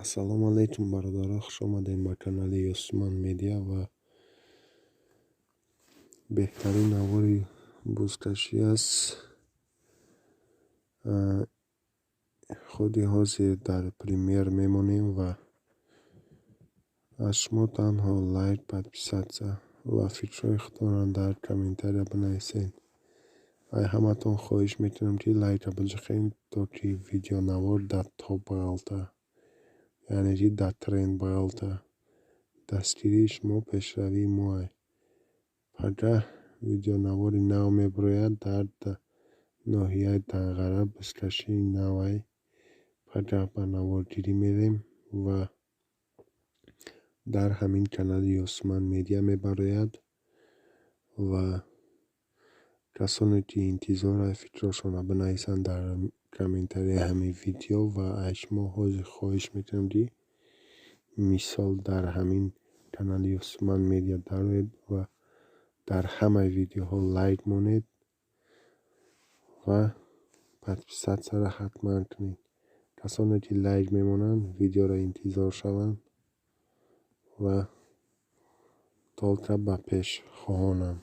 Ассалому алейкум бародаро, хуш омадем ба канали Осман Медиа ва беҳтарин навори бузкаши аст. Худи ҳозир дар премьер мемонем ва аз шумо танҳо лайк, подписатся ва фикрҳои худтонро дар комментария бинависед. ай ҳаматон хоҳиш мекунам ки лайка биҷиқем, то ки видеонавор дар топ бағалта, яъне ки дар тренд бағалта. Дастгирии шумо пешравии моай. Пага видеонавори нав мебарояд дар ноҳияи Данғара, бузкашии навай. Пага ба наворгирӣ мерем ва дар ҳамин канали Осман Медиа мебарояд ва касоне ки интизора фикрашонро бинависанд дар комментарияи ҳамин видео ва аз шумо ҳозир хоҳиш мекунам ки мисол дар ҳамин канали Осман Медиа дароед ва дар ҳамаи видеоҳо лайк монед ва подписатсяро ҳатман кунед. Касоне ки лайк мемонанд, видеоро интизор шаванд ва толка ба пеш хоҳонам.